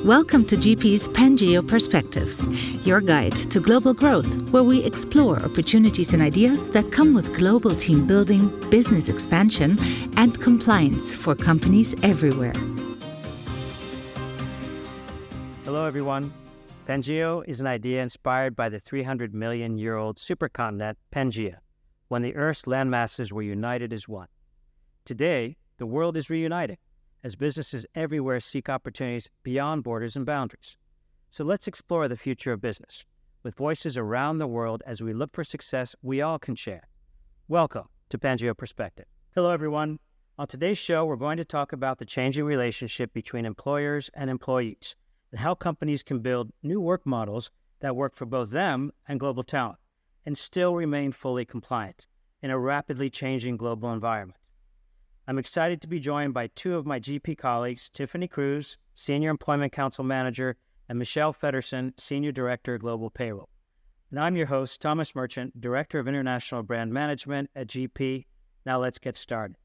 Welcome to GP's Pangeo Perspectives, your guide to global growth, where we explore opportunities and ideas that come with global team building, business expansion, and compliance for companies everywhere. Hello, everyone. Pangeo is an idea inspired by the 300-million-year-old supercontinent Pangea, when the Earth's landmasses were united as one. Today, the world is reuniting, as businesses everywhere seek opportunities beyond borders and boundaries. So let's explore the future of business, with voices around the world as we look for success we all can share. Welcome to Pangeo Perspective. Hello, everyone. On today's show, we're going to talk about the changing relationship between employers and employees, and how companies can build new work models that work for both them and global talent, and still remain fully compliant in a rapidly changing global environment. I'm excited to be joined by two of my GP colleagues, Tiffany Cruz, Senior Employment Council Manager, and Michelle Feddersen, Senior Director of Global Payroll. And I'm your host, Thomas Merchant, Director of International Brand Management at GP. Now let's get started.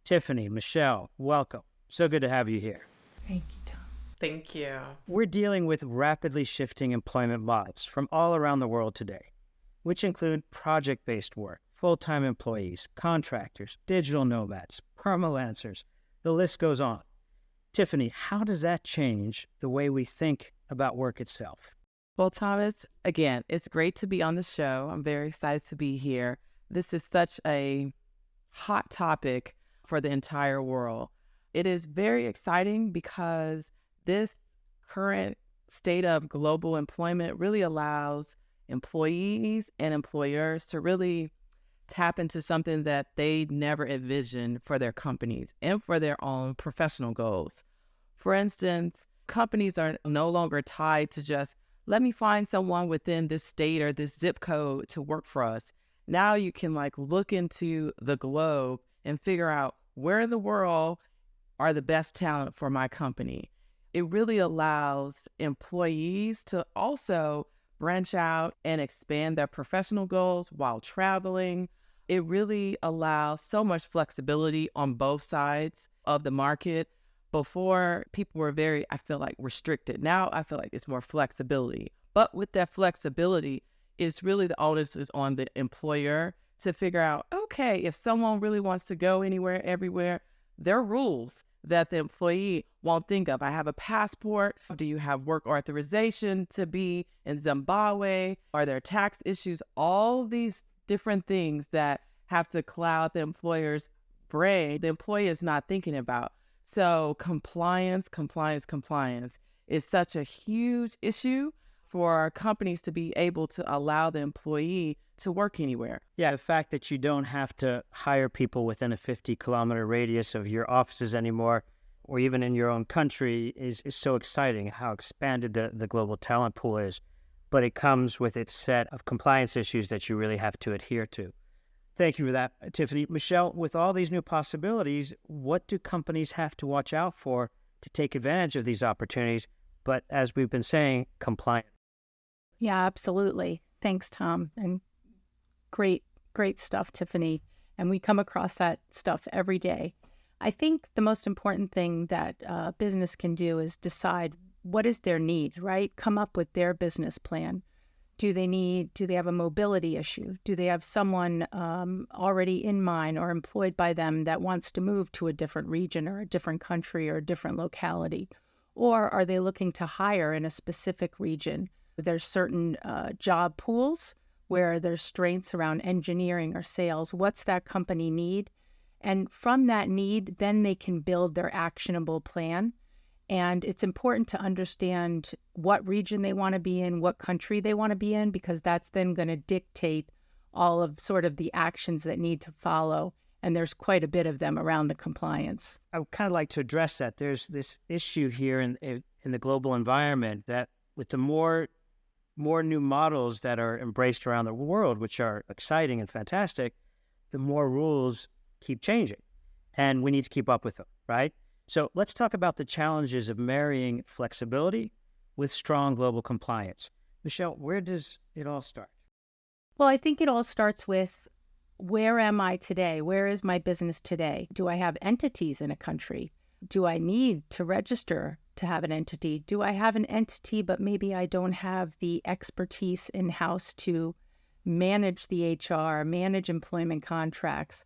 Tiffany, Michelle, welcome. So good to have you here. Thank you, Tom. Thank you. We're dealing with rapidly shifting employment models from all around the world today, which include project-based work, full-time employees, contractors, digital nomads, perma-lancers. The list goes on. Tiffany, how does that change the way we think about work itself? Well, Thomas, again, it's great to be on the show. I'm very excited to be here. This is such a hot topic for the entire world. It is very exciting because this current state of global employment really allows employees and employers to really tap into something that they never envisioned for their companies and for their own professional goals. For instance, companies are no longer tied to just, let me find someone within this state or this zip code to work for us. Now you can look into the globe and figure out where in the world are the best talent for my company. It really allows employees to also branch out and expand their professional goals while traveling. It really allows so much flexibility on both sides of the market. Before, people were very, restricted. Now, I feel like it's more flexibility. But with that flexibility, it's really the onus is on the employer to figure out, okay, if someone really wants to go anywhere, everywhere, there are rules that the employee won't think of. I have a passport. Do you have work authorization to be in Zimbabwe? Are there tax issues? All these different things that have to cloud the employer's brain, the employee is not thinking about. So compliance is such a huge issue for companies to be able to allow the employee to work anywhere. Yeah, the fact that you don't have to hire people within a 50-kilometer radius of your offices anymore, or even in your own country, is so exciting, how expanded the global talent pool is. But it comes with its set of compliance issues that you really have to adhere to. Thank you for that, Tiffany. Michelle, with all these new possibilities, what do companies have to watch out for to take advantage of these opportunities, but as we've been saying, compliant? Yeah, absolutely. Thanks, Tom. And great stuff, Tiffany. And we come across that stuff every day. I think the most important thing that business can do is decide what is their need, right? Come up with their business plan. Do they have a mobility issue? Do they have someone already in mind or employed by them that wants to move to a different region or a different country or a different locality? Or are they looking to hire in a specific region? There's certain job pools where there's strengths around engineering or sales. What's that company need? And from that need, then they can build their actionable plan. And it's important to understand what region they want to be in, what country they want to be in, because that's then going to dictate all of sort of the actions that need to follow. And there's quite a bit of them around the compliance. I would kind of like to address that. There's this issue here in the global environment that with the more new models that are embraced around the world, which are exciting and fantastic, the more rules keep changing. And we need to keep up with them, right? So let's talk about the challenges of marrying flexibility with strong global compliance. Michelle, where does it all start? Well, I think it all starts with, where am I today? Where is my business today? Do I have entities in a country? Do I need to register to have an entity? Do I have an entity, but maybe I don't have the expertise in-house to manage the HR, manage employment contracts,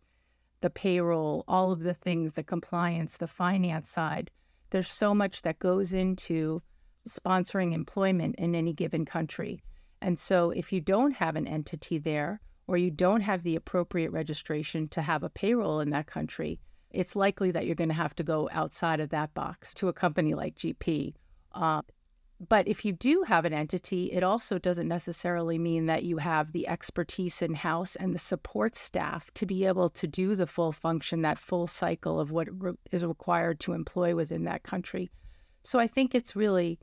the payroll, all of the things, the compliance, the finance side? There's so much that goes into sponsoring employment in any given country. And so if you don't have an entity there, or you don't have the appropriate registration to have a payroll in that country, it's likely that you're going to have to go outside of that box to a company like GP. But if you do have an entity, it also doesn't necessarily mean that you have the expertise in-house and the support staff to be able to do the full function, that full cycle of what is required to employ within that country. So I think it's really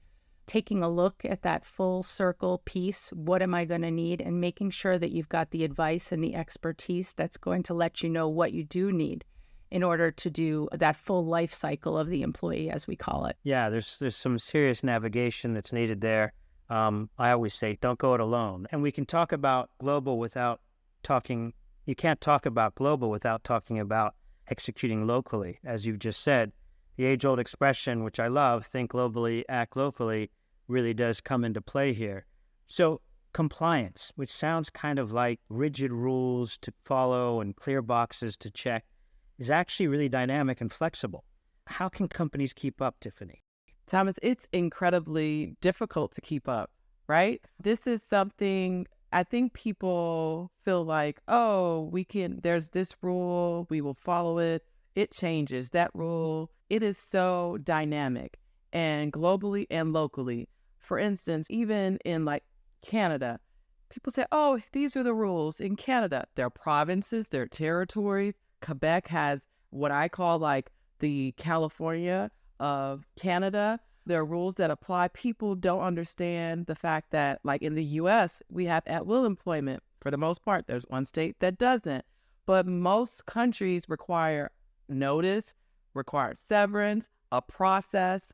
taking a look at that full circle piece. What am I going to need? And making sure that you've got the advice and the expertise that's going to let you know what you do need in order to do that full life cycle of the employee, as we call it. Yeah, there's some serious navigation that's needed there. I always say, don't go it alone. And we can talk about global without talking, you can't talk about global without talking about executing locally. As you just said, the age-old expression, which I love, think globally, act locally, really does come into play here. So compliance, which sounds kind of like rigid rules to follow and clear boxes to check, is actually really dynamic and flexible. How can companies keep up, Tiffany? Thomas, it's incredibly difficult to keep up, right? This is something I think people feel like, oh, there's this rule, we will follow it. It changes, that rule. It is so dynamic, and globally and locally. For instance, even in like Canada, people say, oh, these are the rules in Canada. They're provinces, they're territories. Quebec has what I call like the California of Canada. There are rules that apply. People don't understand the fact that, like in the US, we have at-will employment. For the most part, there's one state that doesn't. But most countries require notice, require severance, a process,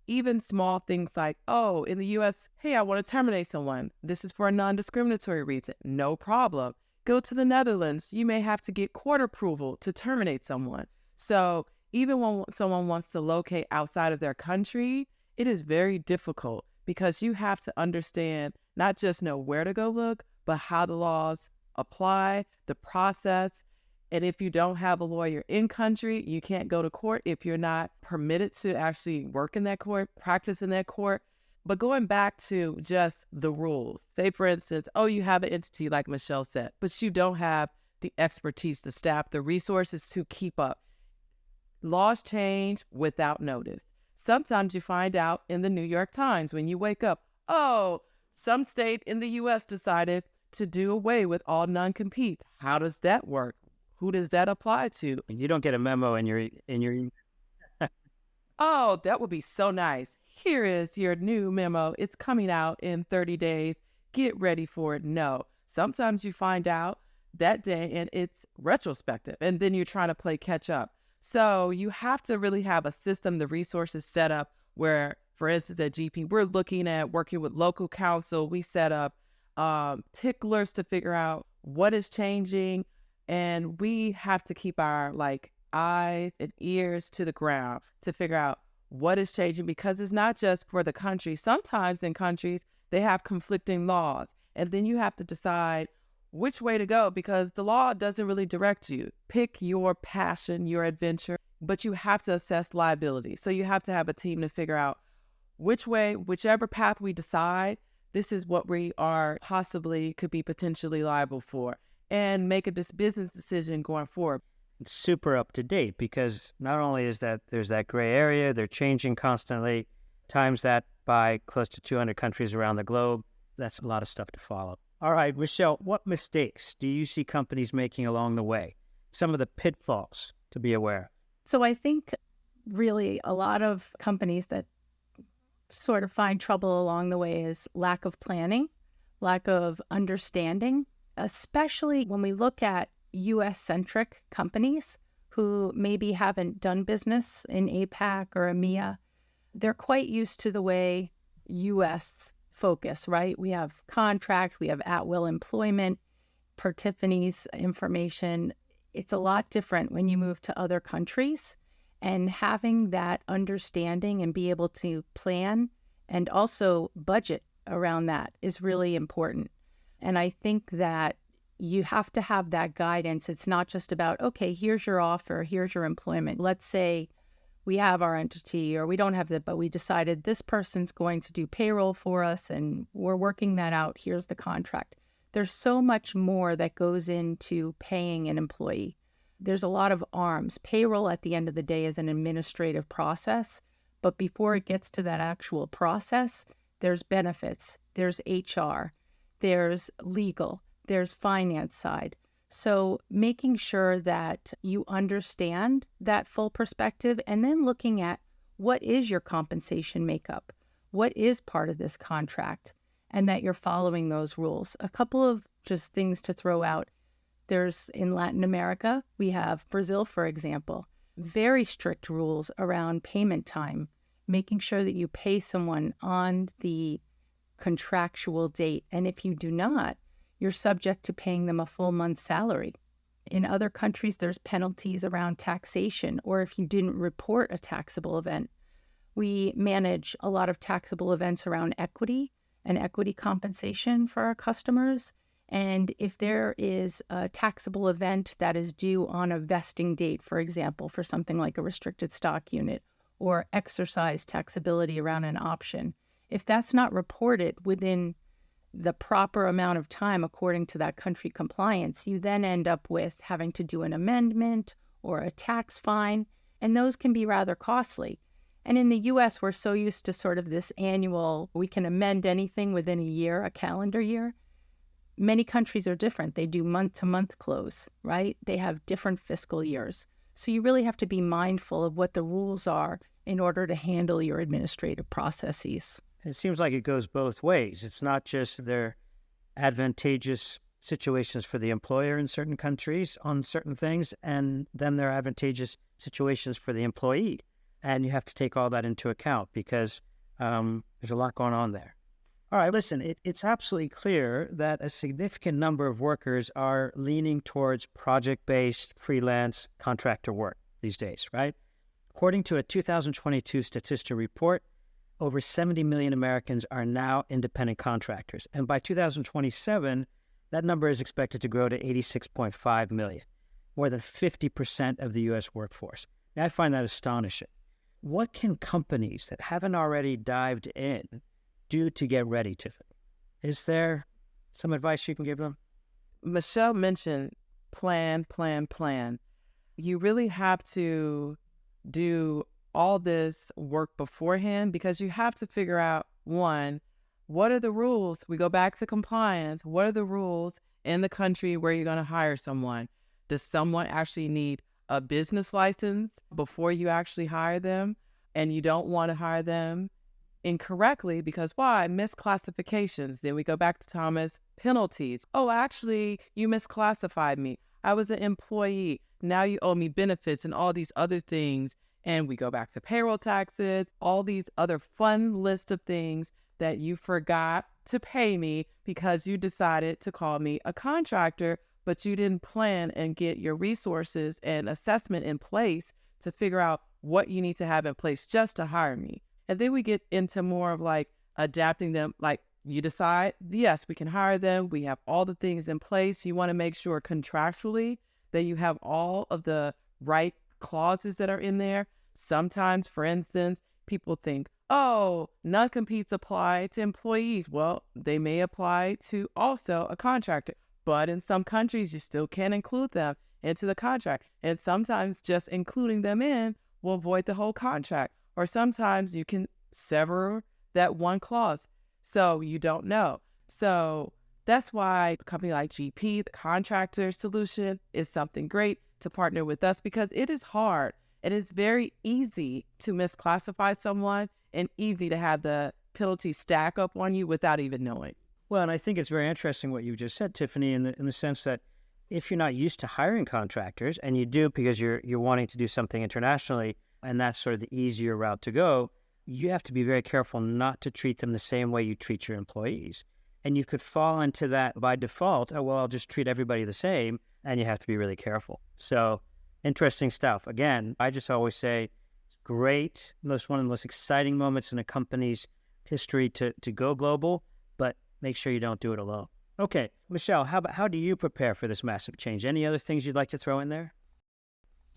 even small things like, oh, in the US, hey, I want to terminate someone. This is for a non-discriminatory reason. No problem. Go to the Netherlands, you may have to get court approval to terminate someone. So even when someone wants to locate outside of their country, it is very difficult because you have to understand, not just know where to go look, but how the laws apply, the process. And if you don't have a lawyer in country, you can't go to court if you're not permitted to actually work in that court, practice in that court. But going back to just the rules, say, for instance, oh, you have an entity like Michelle said, but you don't have the expertise, the staff, the resources to keep up. Laws change without notice. Sometimes you find out in the New York Times when you wake up, oh, some state in the U.S. decided to do away with all non-competes. How does that work? Who does that apply to? You don't get a memo in your Oh, that would be so nice. Here is your new memo. It's coming out in 30 days. Get ready for it. No. Sometimes you find out that day and it's retrospective, and then you're trying to play catch up. So you have to really have a system, the resources set up where, for instance, at GP, we're looking at working with local counsel. We set up ticklers to figure out what is changing, and we have to keep our eyes and ears to the ground to figure out what is changing, because it's not just for the country. Sometimes in countries, they have conflicting laws, and then you have to decide which way to go because the law doesn't really direct you. Pick your passion, your adventure, but you have to assess liability. So you have to have a team to figure out which way, whichever path we decide, this is what we are could be potentially liable for, and make a business decision going forward. It's super up to date because not only is that there's that gray area, they're changing constantly, times that by close to 200 countries around the globe. That's a lot of stuff to follow. All right, Michelle, what mistakes do you see companies making along the way? Some of the pitfalls to be aware of. So I think really a lot of companies that sort of find trouble along the way is lack of planning, lack of understanding, especially when we look at US-centric companies who maybe haven't done business in APAC or EMEA. They're quite used to the way US focus, right? We have contract, we have at-will employment. Per Tiffany's information, it's a lot different when you move to other countries. And having that understanding and be able to plan and also budget around that is really important. And I think that you have to have that guidance. It's not just about, okay, here's your offer, here's your employment. Let's say we have our entity or we don't have it, but we decided this person's going to do payroll for us and we're working that out. Here's the contract. There's so much more that goes into paying an employee. There's a lot of arms. Payroll at the end of the day is an administrative process, but before it gets to that actual process, there's benefits, there's HR, there's legal, there's finance side. So making sure that you understand that full perspective and then looking at what is your compensation makeup, what is part of this contract, and that you're following those rules. A couple of just things to throw out. There's in Latin America, we have Brazil, for example, very strict rules around payment time, making sure that you pay someone on the contractual date. And if you do not, you're subject to paying them a full month's salary. In other countries, there's penalties around taxation, or if you didn't report a taxable event. We manage a lot of taxable events around equity and equity compensation for our customers. And if there is a taxable event that is due on a vesting date, for example, for something like a restricted stock unit or exercise taxability around an option, if that's not reported within the proper amount of time according to that country compliance, you then end up with having to do an amendment or a tax fine, and those can be rather costly. And in the US, we're so used to sort of this annual, we can amend anything within a year, a calendar year. Many countries are different. They do month-to-month close, right? They have different fiscal years. So you really have to be mindful of what the rules are in order to handle your administrative processes. It seems like it goes both ways. It's not just they're advantageous situations for the employer in certain countries on certain things, and then there are advantageous situations for the employee. And you have to take all that into account because there's a lot going on there. All right, listen, it's absolutely clear that a significant number of workers are leaning towards project-based freelance contractor work these days, right? According to a 2022 Statista report, over 70 million Americans are now independent contractors. And by 2027, that number is expected to grow to 86.5 million, more than 50% of the U.S. workforce. Now, I find that astonishing. What can companies that haven't already dived in do to get ready, Tiffany? Is there some advice you can give them? Michelle mentioned plan. You really have to do all this work beforehand because you have to figure out, one, what are the rules? We go back to compliance. What are the rules in the country where you're going to hire someone? Does someone actually need a business license before you actually hire them? And you don't want to hire them incorrectly because why? Misclassifications. Then we go back to Thomas, penalties. Oh, actually, you misclassified me. I was an employee. Now you owe me benefits and all these other things. And we go back to payroll taxes, all these other fun list of things that you forgot to pay me because you decided to call me a contractor, but you didn't plan and get your resources and assessment in place to figure out what you need to have in place just to hire me. And then we get into more of like adapting them, like you decide, yes, we can hire them. We have all the things in place. You want to make sure contractually that you have all of the right clauses that are in there. Sometimes, for instance, people think, oh, non-competes apply to employees. Well, they may apply to also a contractor, but in some countries, you still can't include them into the contract. And sometimes just including them in will void the whole contract. Or sometimes you can sever that one clause. So you don't know. So that's why a company like GP, the contractor solution, is something great to partner with us because it is hard. And it's very easy to misclassify someone and easy to have the penalty stack up on you without even knowing. Well, and I think it's very interesting what you just said, Tiffany, in the sense that if you're not used to hiring contractors, and you do because you're wanting to do something internationally, and that's sort of the easier route to go, you have to be very careful not to treat them the same way you treat your employees. And you could fall into that by default, oh, well, I'll just treat everybody the same, and you have to be really careful. So Interesting stuff. Again, I just always say it's great. That's one of the most exciting moments in a company's history to go global, but make sure you don't do it alone. Okay, Michelle, how do you prepare for this massive change? Any other things you'd like to throw in there?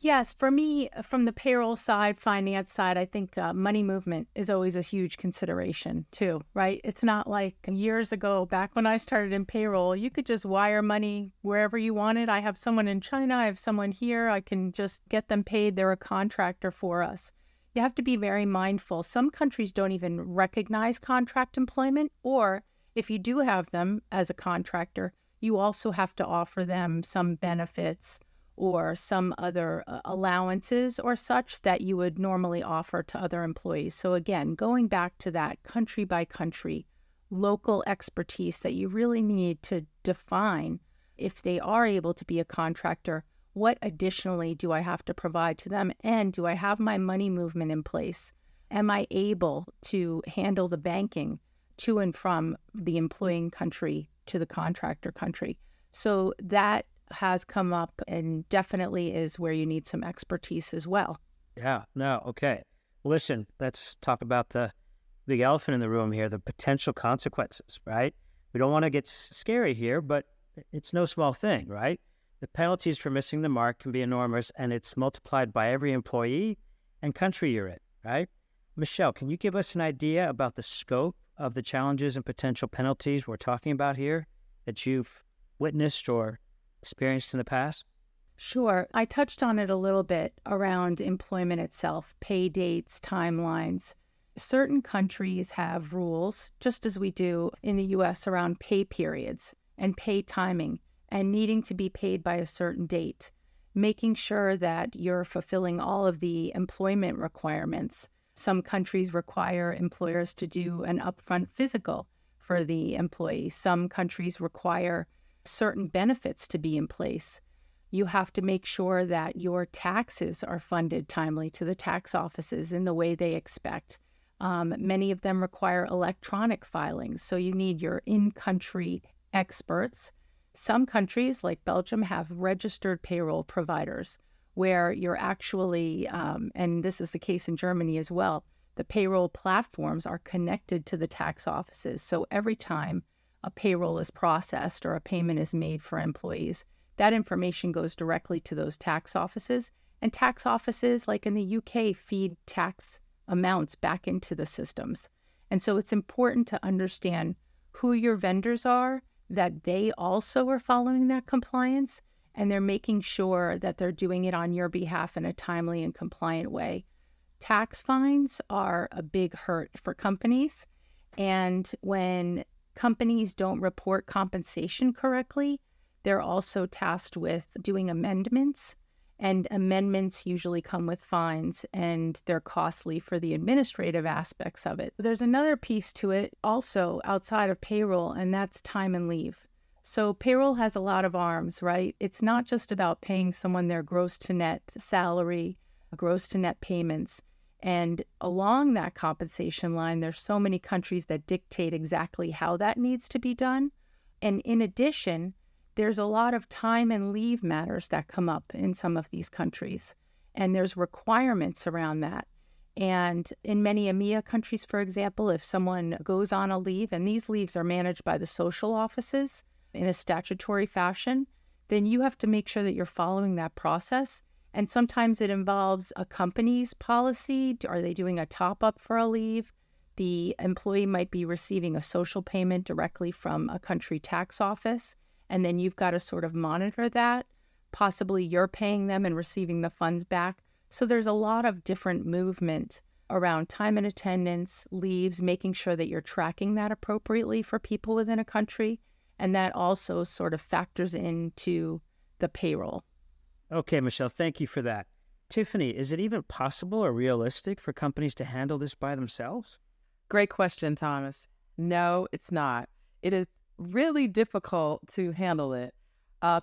Yes, for me, from the payroll side, finance side, I think money movement is always a huge consideration too, right? It's not like years ago, back when I started in payroll, you could just wire money wherever you wanted. I have someone in China, I have someone here, I can just get them paid. They're a contractor for us. You have to be very mindful. Some countries don't even recognize contract employment, or if you do have them as a contractor, you also have to offer them some benefits or some other allowances or such that you would normally offer to other employees. So again, going back to that country by country, local expertise that you really need to define if they are able to be a contractor, what additionally do I have to provide to them? And do I have my money movement in place? Am I able to handle the banking to and from the employing country to the contractor country? So that has come up and definitely is where you need some expertise as well. Yeah, no, okay. Well, listen, let's talk about the big elephant in the room here, the potential consequences, right? We don't want to get scary here, but it's no small thing, right? The penalties for missing the mark can be enormous, and it's multiplied by every employee and country you're in, right? Michelle, can you give us an idea about the scope of the challenges and potential penalties we're talking about here that you've witnessed or experienced in the past? Sure. I touched on it a little bit around employment itself, pay dates, timelines. Certain countries have rules, just as we do in the US, around pay periods and pay timing and needing to be paid by a certain date, making sure that you're fulfilling all of the employment requirements. Some countries require employers to do an upfront physical for the employee. Some countries require certain benefits to be in place. You have to make sure that your taxes are funded timely to the tax offices in the way they expect. Many of them require electronic filings, so you need your in-country experts. Some countries, like Belgium, have registered payroll providers where you're actually, and this is the case in Germany as well, the payroll platforms are connected to the tax offices. So every time a payroll is processed or a payment is made for employees, that information goes directly to those tax offices. And tax offices, like in the UK, feed tax amounts back into the systems. And so it's important to understand who your vendors are, that they also are following that compliance, and they're making sure that they're doing it on your behalf in a timely and compliant way. Tax fines are a big hurt for companies. And when companies don't report compensation correctly, they're also tasked with doing amendments, and amendments usually come with fines, and they're costly for the administrative aspects of it. There's another piece to it also outside of payroll, and that's time and leave. So payroll has a lot of arms, right? It's not just about paying someone their gross to net salary, gross to net payments. And along that compensation line, there's so many countries that dictate exactly how that needs to be done. And in addition, there's a lot of time and leave matters that come up in some of these countries. And there's requirements around that. And in many EMEA countries, for example, if someone goes on a leave, and these leaves are managed by the social offices in a statutory fashion, then you have to make sure that you're following that process. And sometimes it involves a company's policy. Are they doing a top-up for a leave? The employee might be receiving a social payment directly from a country tax office, and then you've got to sort of monitor that. Possibly you're paying them and receiving the funds back. So there's a lot of different movement around time and attendance, leaves, making sure that you're tracking that appropriately for people within a country. And that also sort of factors into the payroll. Okay, Michelle, thank you for that. Tiffany, is it even possible or realistic for companies to handle this by themselves? Great question, Thomas. No, it's not. It is really difficult to handle it.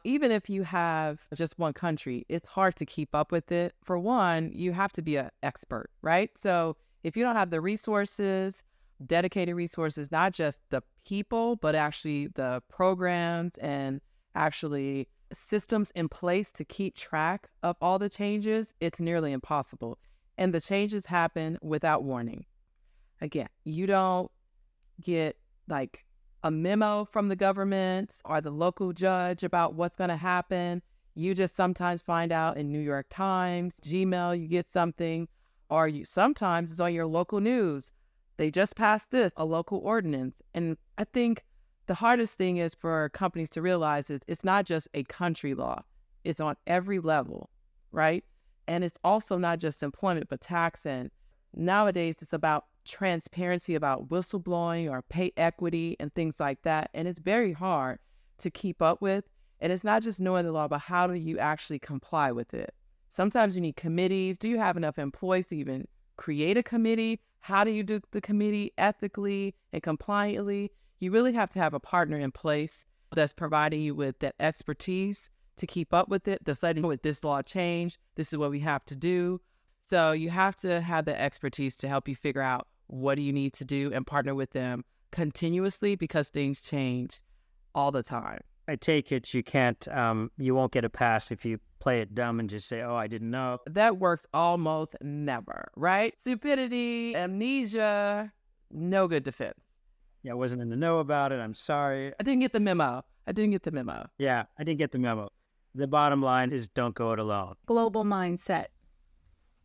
Even if you have just one country, it's hard to keep up with it. For one, you have to be an expert, right? So if you don't have the resources, dedicated resources, not just the people, but actually the programs and actually systems in place to keep track of all the changes, it's nearly impossible. And the changes happen without warning. Again, you don't get like a memo from the government or the local judge about what's going to happen. You just sometimes find out in New York Times, Gmail, you get something, or you sometimes it's on your local news. They just passed this, a local ordinance. And I think the hardest thing is for companies to realize is it's not just a country law. It's on every level, right? And it's also not just employment, but tax. And nowadays it's about transparency, about whistleblowing or pay equity and things like that. And it's very hard to keep up with. And it's not just knowing the law, but how do you actually comply with it? Sometimes you need committees. Do you have enough employees to even create a committee? How do you do the committee ethically and compliantly? You really have to have a partner in place that's providing you with that expertise to keep up with it, that's letting you know with this law change, this is what we have to do. So you have to have the expertise to help you figure out what do you need to do and partner with them continuously because things change all the time. I take it you can't, you won't get a pass if you play it dumb and just say, oh, I didn't know. That works almost never, right? Stupidity, amnesia, no good defense. Yeah, I wasn't in the know about it. I'm sorry. I didn't get the memo. Yeah, I didn't get the memo. The bottom line is don't go it alone. Global mindset.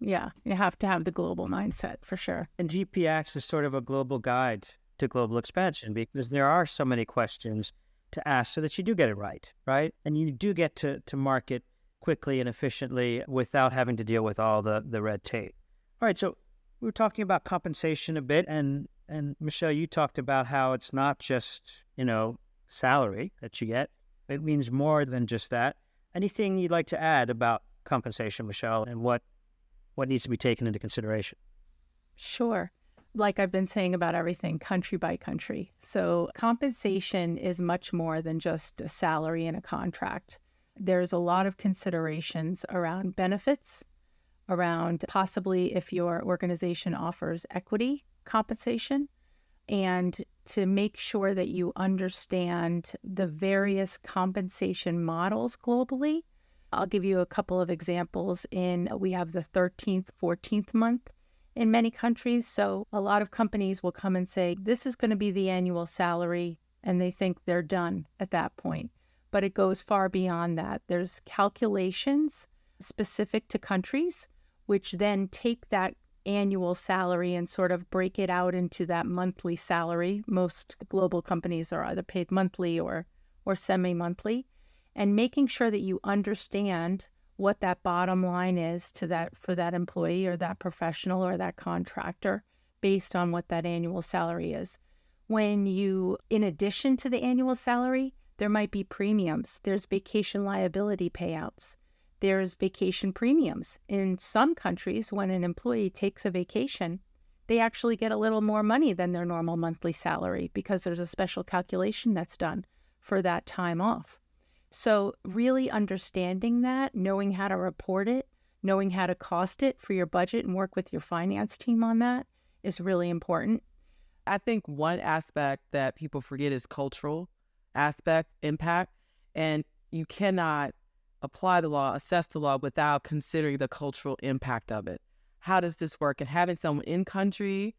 Yeah, you have to have the global mindset for sure. And GP acts as sort of a global guide to global expansion because there are so many questions to ask so that you do get it right? And you do get to market quickly and efficiently without having to deal with all the red tape. All right, so we were talking about compensation a bit, and Michelle, you talked about how it's not just, salary that you get. It means more than just that. Anything you'd like to add about compensation, Michelle, and what needs to be taken into consideration? Sure. Like I've been saying about everything, country by country. So compensation is much more than just a salary and a contract. There's a lot of considerations around benefits, around possibly if your organization offers equity compensation, and to make sure that you understand the various compensation models globally. I'll give you a couple of examples. We have the 13th, 14th month in many countries. So a lot of companies will come and say, this is going to be the annual salary, and they think they're done at that point. But it goes far beyond that. There's calculations specific to countries, which then take that annual salary and sort of break it out into that monthly salary. Most global companies are either paid monthly or semi-monthly, and making sure that you understand what that bottom line is for that employee or that professional or that contractor based on what that annual salary is. When in addition to the annual salary, there might be premiums. There's vacation liability payouts. There's vacation premiums. In some countries, when an employee takes a vacation, they actually get a little more money than their normal monthly salary because there's a special calculation that's done for that time off. So really understanding that, knowing how to report it, knowing how to cost it for your budget and work with your finance team on that is really important. I think one aspect that people forget is cultural aspect, impact, and you cannot apply the law, assess the law without considering the cultural impact of it. How does this work? And having someone in country,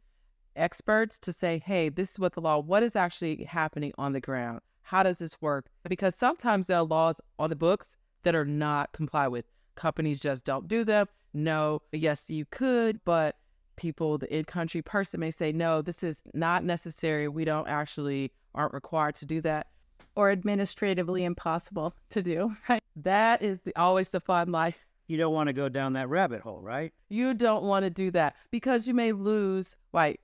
experts to say, hey, this is what the law, what is actually happening on the ground? How does this work? Because sometimes there are laws on the books that are not complied with. Companies just don't do them. No, yes, you could, but people, the in-country person may say, no, this is not necessary. We aren't required to do that. Or administratively impossible to do, right? That is always the fun life. You don't want to go down that rabbit hole, right? You don't want to do that because you may lose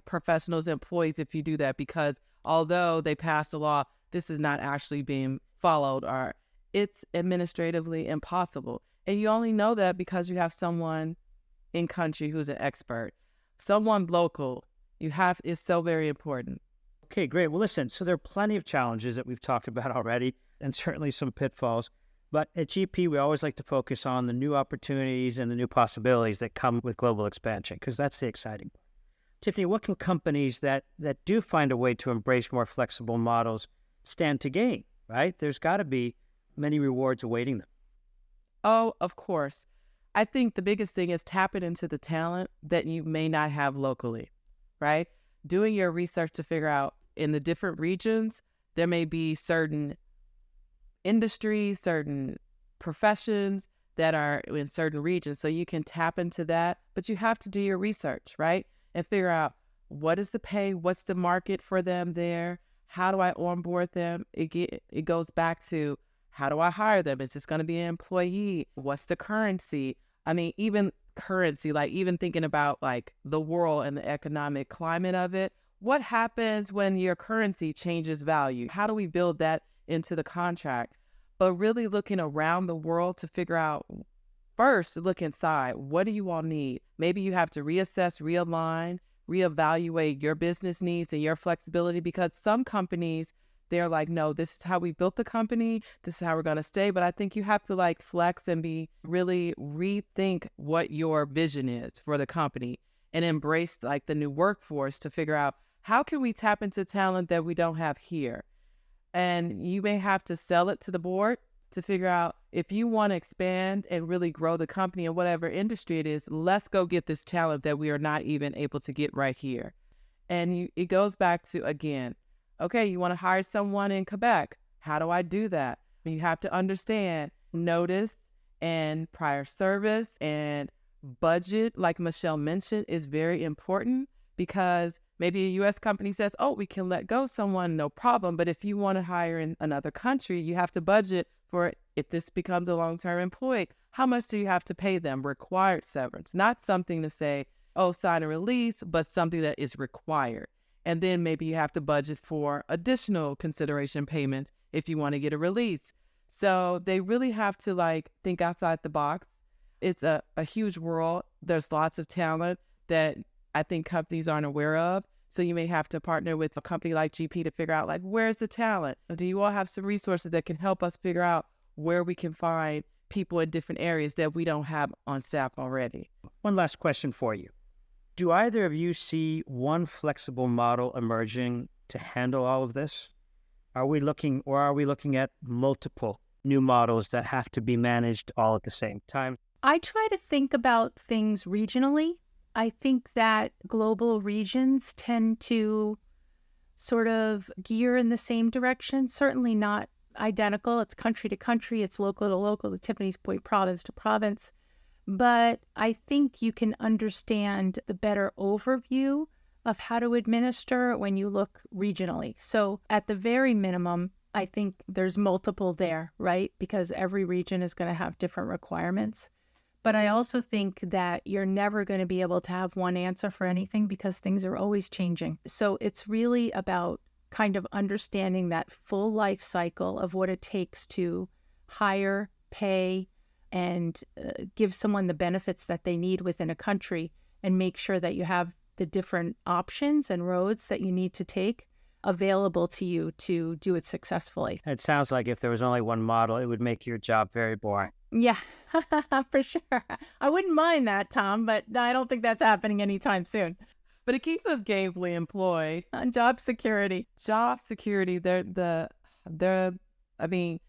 professionals, employees if you do that, because although they passed a law, this is not actually being followed, or it's administratively impossible. And you only know that because you have someone in country who's an expert, someone local. Is so very important. Okay, great. Well, listen, so there are plenty of challenges that we've talked about already, and certainly some pitfalls. But at GP, we always like to focus on the new opportunities and the new possibilities that come with global expansion, because that's the exciting part. Tiffany, what can companies that do find a way to embrace more flexible models stand to gain, right? There's got to be many rewards awaiting them? Oh, of course. I think the biggest thing is tapping into the talent that you may not have locally, right? Doing your research to figure out in the different regions, there may be certain industries, certain professions that are in certain regions. So you can tap into that, but you have to do your research, right? And figure out what is the pay, what's the market for them there, how do I onboard them? It goes back to how do I hire them? Is this going to be an employee? What's the currency? I mean, even currency, like even thinking about like the world and the economic climate of it. What happens when your currency changes value? How do we build that into the contract? But really looking around the world to figure out, first, look inside. What do you all need? Maybe you have to reassess, realign, reevaluate your business needs and your flexibility, because some companies, they're like, no, this is how we built the company. This is how we're going to stay. But I think you have to like flex and be really rethink what your vision is for the company and embrace like the new workforce to figure out how can we tap into talent that we don't have here. And you may have to sell it to the board to figure out if you want to expand and really grow the company in whatever industry it is, let's go get this talent that we are not even able to get right here. And it goes back to, again, okay, you want to hire someone in Quebec. How do I do that? You have to understand notice and prior service and budget, like Michelle mentioned, is very important, because maybe a U.S. company says, oh, we can let go someone, no problem. But if you want to hire in another country, you have to budget for if this becomes a long-term employee, how much do you have to pay them? Required severance, not something to say, oh, sign a release, but something that is required. And then maybe you have to budget for additional consideration payments if you want to get a release. So they really have to like think outside the box. It's a huge world. There's lots of talent that I think companies aren't aware of. So you may have to partner with a company like GP to figure out like, where's the talent? Do you all have some resources that can help us figure out where we can find people in different areas that we don't have on staff already? One last question for you. Do either of you see one flexible model emerging to handle all of this? Are we looking at multiple new models that have to be managed all at the same time? I try to think about things regionally. I think that global regions tend to sort of gear in the same direction, certainly not identical. It's country to country, it's local to local, to Tiffany's point, province to province. But I think you can understand the better overview of how to administer when you look regionally. So at the very minimum, I think there's multiple there, right? Because every region is going to have different requirements. But I also think that you're never going to be able to have one answer for anything because things are always changing. So it's really about kind of understanding that full life cycle of what it takes to hire, pay, and give someone the benefits that they need within a country, and make sure that you have the different options and roads that you need to take available to you to do it successfully. It sounds like if there was only one model, it would make your job very boring. Yeah, for sure. I wouldn't mind that, Tom, but I don't think that's happening anytime soon. But it keeps us gainfully employed. Job security. Job security, I mean,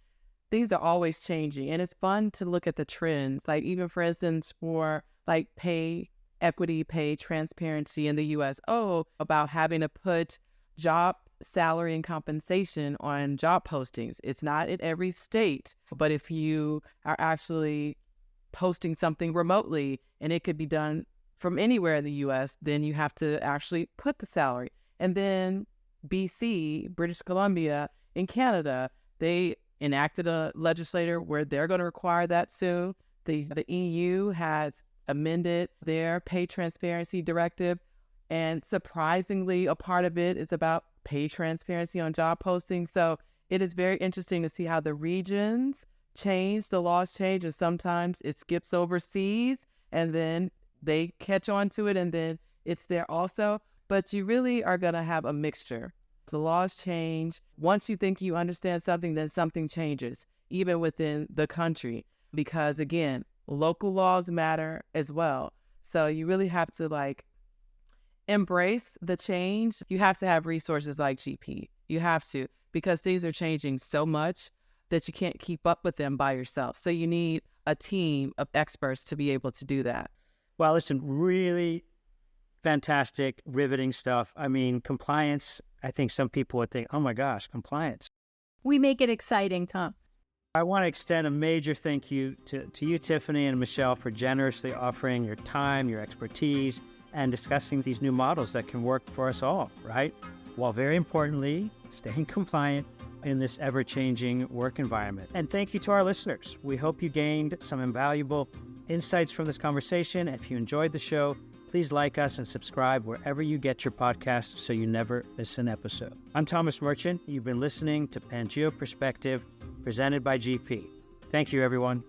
things are always changing, and it's fun to look at the trends. Like even for instance, for like pay equity, pay transparency in the U.S. About having to put job salary and compensation on job postings. It's not in every state, but if you are actually posting something remotely and it could be done from anywhere in the U.S., then you have to actually put the salary. And then BC, British Columbia, in Canada, they enacted a legislator where they're going to require that soon. The EU has amended their pay transparency directive, and surprisingly, a part of it is about pay transparency on job postings. So it is very interesting to see how the regions change, the laws change, and sometimes it skips overseas, and then they catch on to it, and then it's there also. But you really are going to have a mixture. The laws change. Once you think you understand something, then something changes, even within the country. Because again, local laws matter as well. So you really have to like embrace the change. You have to have resources like GP. You have to, because things are changing so much. that you can't keep up with them by yourself. So you need a team of experts to be able to do that. Well, listen, really fantastic, riveting stuff. I mean, compliance, I think some people would think, oh my gosh, compliance. We make it exciting, Tom. I want to extend a major thank you to you, Tiffany and Michelle, for generously offering your time, your expertise, and discussing these new models that can work for us all, right? While very importantly, staying compliant in this ever-changing work environment. And thank you to our listeners. We hope you gained some invaluable insights from this conversation. If you enjoyed the show, please like us and subscribe wherever you get your podcasts so you never miss an episode. I'm Thomas Merchant. You've been listening to Pangeo Perspective, presented by GP. Thank you, everyone.